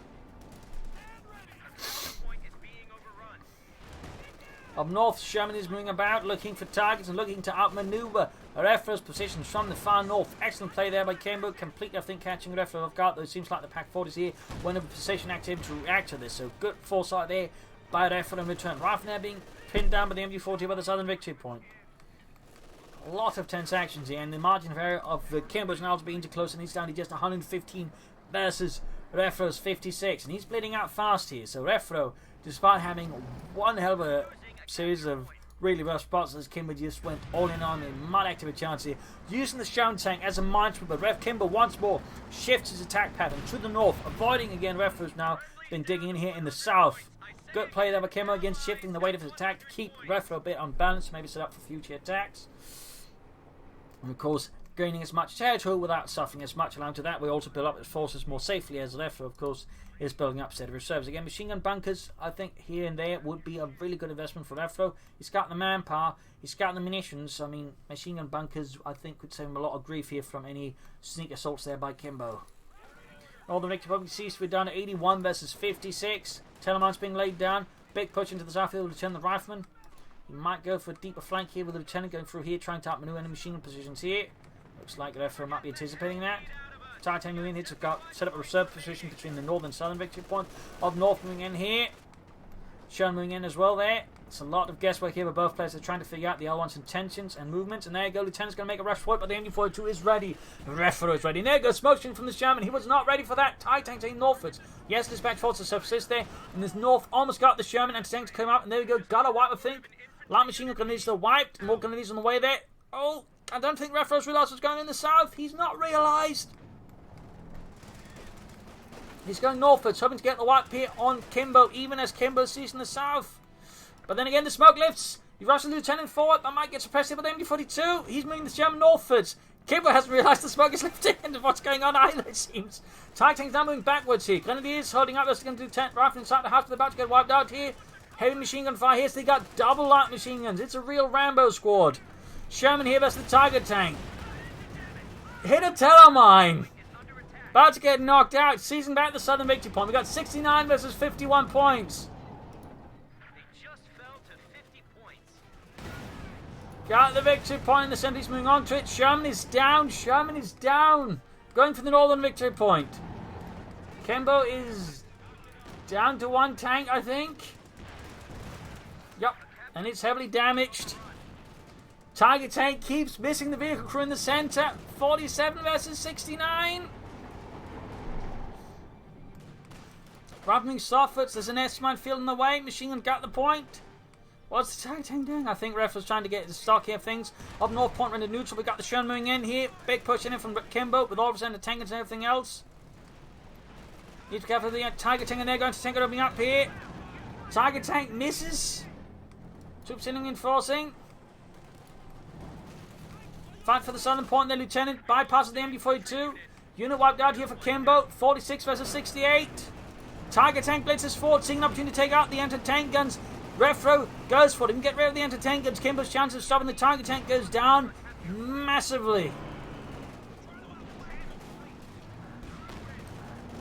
Up north, Sherman is moving about, looking for targets and looking to outmaneuver Refero's positions from the far north. Excellent play there by Kimbo, completely, I think, catching Refero off guard, though it seems like the Pack 40s here went over position active to react to this. So good foresight there by Refero in return. Rifle being pinned down by the MG40 by the southern victory point. A lot of tense actions here, and the margin of error of Kimbo's now being too close, and he's down to just 115 versus Refero's 56, and he's bleeding out fast here. So Refero, despite having one hell of a series of really rough spots, as Kimbo just went all in on him, might activate a chance here, using the Shaun tank as a minesweeper. Kimbo once more shifts his attack pattern to the north, avoiding again. Refero's now been digging in here in the south. Good play there by Kimbo, again shifting the weight of his attack to keep Refero a bit unbalanced, maybe set up for future attacks. And of course, gaining as much territory without suffering as much. Allowing to that, we also build up his forces more safely, as Refero, of course, is building up a set of reserves. Again, machine gun bunkers, I think, here and there would be a really good investment for Refero. He's got the manpower, he's got the munitions. I mean, machine gun bunkers, I think, could save him a lot of grief here from any sneak assaults there by Kimbo. All the victory probably ceased. We're down to 81 versus 56. Telemines being laid down. Big push into the south field to turn the rifleman. He might go for a deeper flank here with the lieutenant going through here, trying to outmaneuver any machine gun positions here. Looks like Refero might be anticipating that. Titan moving in here to set up a reserve position between the north and southern victory point. Up north moving in here. Shaun moving in as well there. It's a lot of guesswork here, but both players are trying to figure out the L1's intentions and movements. And there you go, Lieutenant's going to make a rush for it, but the MG42 is ready. Refero is ready. And there you go, smoke screen from the Sherman. He was not ready for that. Titan taking northwards. Yes, dispatch forces subsist there. And this north almost got the Sherman and tanks come up. And there we go, got a wipe, I think. Light machine gun grenades still wiped. More grenades on the way there. Oh, I don't think Refero's realised what's going on in the south. He's not realised. He's going northwards, hoping to get the wipe here on Kimbo, even as Kimbo sees in the south. But then again, the smoke lifts. He rushes the lieutenant forward, but might get suppressed here by the MG42. He's moving the Sherman northwards. Kimbo hasn't realised the smoke is lifting into what's going on either, it seems. Titan's now moving backwards here. Grenadiers holding up, let's get the lieutenant rifle inside the house, but they're about to get wiped out here. Heavy machine gun fire here, so they got double light machine guns. It's a real Rambo squad. Sherman here versus the Tiger tank. Hit a telemine. About to get knocked out. Seizing back the southern victory point. We got 69 versus 51 points. They just fell to 50 points. Got the victory point in the center. He's moving on to it. Sherman is down. Sherman is down. Going for the northern victory point. Kimbo is down to one tank, I think. Yep. And it's heavily damaged. Tiger tank keeps missing the vehicle crew in the center. 47 versus 69. Grabbing softwoods, there's an S-mine field in the way. Machine gun got the point. What's the Tiger tank doing? I think Refero's trying to get the stock here of things. Up north point rendered neutral. We got the Sherman moving in here. Big push in from Kimbo with all of his end of tankers and everything else. Need to be careful of the Tiger tank, and they're going to tank it opening up here. Tiger tank misses. Troops in and enforcing. Fight for the southern point there, Lieutenant. Bypasses the MG42. Unit wiped out here for Kimbo. 46 versus 68. Tiger tank blitzes forward, seeing an opportunity to take out the anti-tank guns. Refero goes for it. He can get rid of the anti-tank guns. Kimbo's chance of stopping the Tiger tank goes down massively.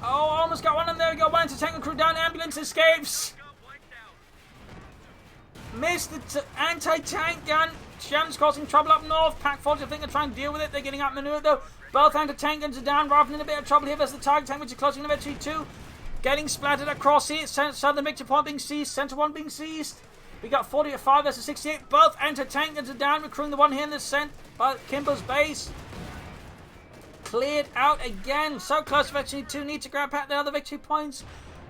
Oh, almost got one, and there we go. One anti-tank crew down. Ambulance escapes. Missed the anti-tank gun. Sherman's causing trouble up north. Pack 40, I think, are trying to deal with it. They're getting outmaneuvered though. Both anti-tank guns are down. Rather in a bit of trouble here versus the Tiger tank, which is closing the victory too. Getting splattered across here. Southern victory point being seized. Center one being seized. We got 45 versus 68. Both anti-tank guns are down. Recruiting the one here in the center by Kimbo's base. Cleared out again. So close to victory 2. Need to grab back the other victory points.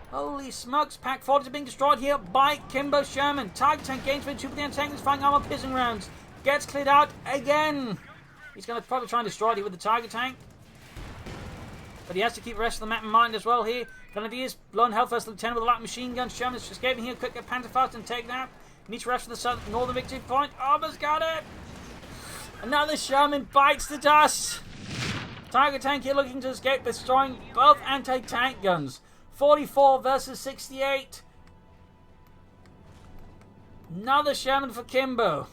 Holy smokes. Pack 40 is being destroyed here by Kimbo Sherman. Tiger tank gains with 2 of the anti-tank firing armor piercing rounds. Gets cleared out again. He's going to probably try and destroy it here with the Tiger tank. But he has to keep the rest of the map in mind as well here. Grenadiers, lone health first lieutenant with a light machine gun. Sherman's escaping here. Quick, get Pantherfast and take that. Needs to rest for the northern victory point. Almost got it. Another Sherman bites the dust. Tiger tank here looking to escape, destroying both anti-tank guns. 44 versus 68. Another Sherman for Kimbo.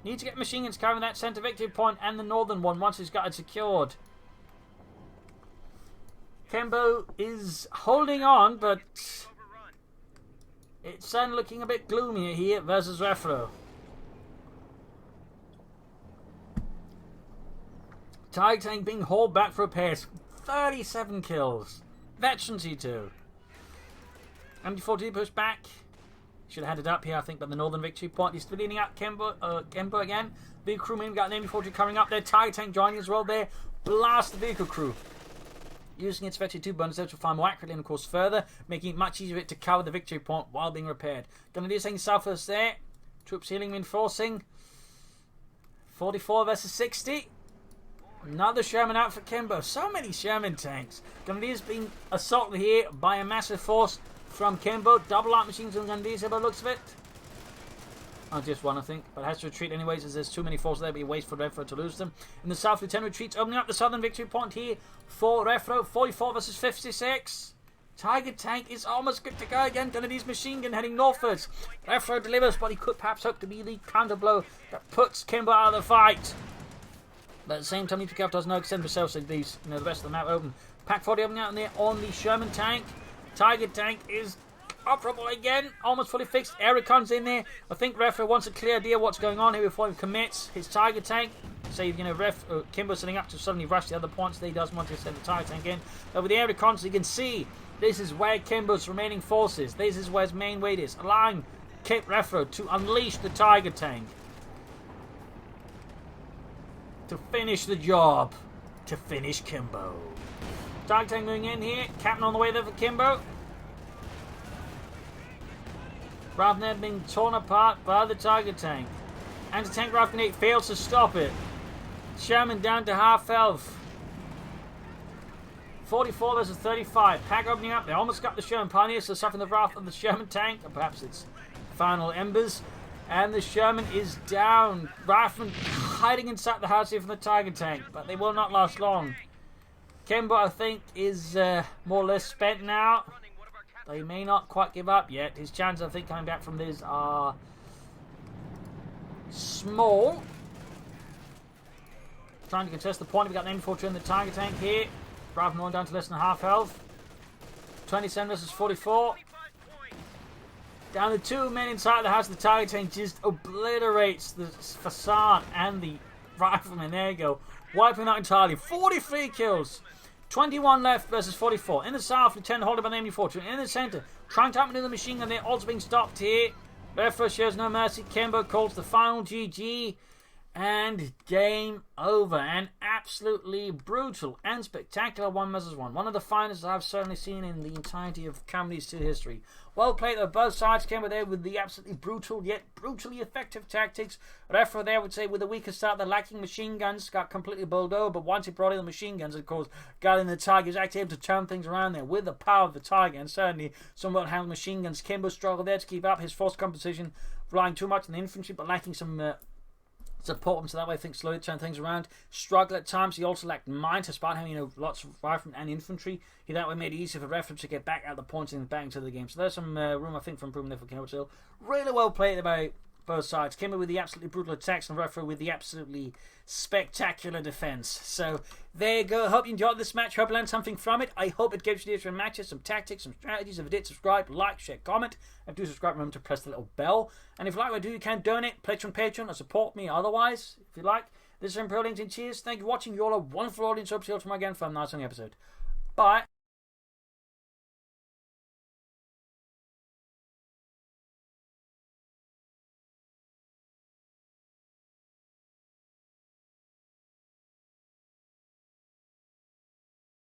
Need to get machine guns covering that centre victory point and the northern one once he's got it secured. Kimbo is holding on, but it's certainly looking a bit gloomier here versus Refero. Tiger tank being hauled back for repairs. 37 kills. Veteran C2. MD-40 pushed back. Should have had it up here, I think, but the northern victory point. He's still leaning out Kimbo again. Vehicle crew maybe got an MD-40 coming up there. Tiger tank joining as well there. Blast the vehicle crew. Using its victory 2 bonus to find more accurately and of course further, making it much easier to cover the victory point while being repaired. Gonna do something southwest there. Troops healing, reinforcing. 44 versus 60. Another Sherman out for Kimbo. So many Sherman tanks. Grenadiers being assaulted here by a massive force from Kimbo. Double light machines on Grenadiers by the looks of it. Oh, just one, I think. But it has to retreat anyways, as there's too many forces there. It'd be a waste for Refero to lose them. In the south, Lieutenant retreats, opening up the southern victory point here for Refero. 44 versus 56. Tiger tank is almost good to go again. Grenadiers machine gun heading northwards. Refero delivers, but he could perhaps hope to be the counter blow that puts Kimbo out of the fight. But at the same time, Nitro does not extend themselves, so these, the rest of the map open. Pack 40 opening out in there on the Sherman tank. Tiger tank is operable again, almost fully fixed. Aerocon's in there. I think Refero wants a clear idea of what's going on here before he commits his Tiger tank. Say, Kimbo setting up to suddenly rush the other points. He doesn't want to send the Tiger tank in. But with the Aerocons, you can see this is where Kimbo's remaining forces. This is where his main weight is, allowing Refero to unleash the Tiger tank. To finish the job. To finish Kimbo. Tiger tank moving in here. Captain on the way there for Kimbo. Ravnet being torn apart by the Tiger tank. Anti-tank rifle grenade fails to stop it. Sherman down to half health. 44 versus 35. Pack opening up. They almost got the Sherman Pioneer, so suffering the wrath of the Sherman tank. Or perhaps it's final embers. And the Sherman is down. Rifleman hiding inside the house here from the Tiger tank. But they will not last long. Kimbo, I think, is more or less spent now. They may not quite give up yet. His chances, I think, coming back from this are small. Trying to contest the point. We've got an M4 in the Tiger tank here. Rifleman on down to less than half health. 27 versus 44. Down to 2 men inside the house. The Tiger tank just obliterates the facade and the rifleman. There you go. Wiping out entirely. 43 kills. 21 left versus 44. In the south, Lieutenant holding by the MD-40. In the centre, trying to outmaneuver the machine gun. They're also being stopped here. Refero shows no mercy. Kimbo calls the final GG. And game over. An absolutely brutal and spectacular 1 versus 1. One of the finest I've certainly seen in the entirety of Comedy's history. Well played though, both sides. Kimbo there with the absolutely brutal yet brutally effective tactics. Refero there, I would say, with the weaker start, the lacking machine guns, got completely bowled over. But once he brought in the machine guns, of course, got in the Tiger, he was actually able to turn things around there with the power of the Tiger. And certainly some well-handled machine guns. Kimbo struggled there to keep up his force composition, relying too much on the infantry, but lacking some support him, so that way I think slowly turn things around. Struggle at times. He also lacked mind, despite having lots of riflemen and infantry. He that way made it easier for Refero to get back out the points and back into the game. So there's some room I think for improvement there for Kimbo. So really well played by both sides. Kimbo with the absolutely brutal attacks and Refero with the absolutely spectacular defense. So there you go. Hope you enjoyed this match. Hope you learned something from it. I hope it gives you different matches, some tactics, some strategies. If it did, subscribe, like, share, comment. And do subscribe, remember to press the little bell. And if you like what I do, you can donate, pledge on Patreon, or support me otherwise, if you like. This is Imperial Links and cheers. Thank you for watching. You all a wonderful audience. Hope to see you all tomorrow again for a nice long episode. Bye.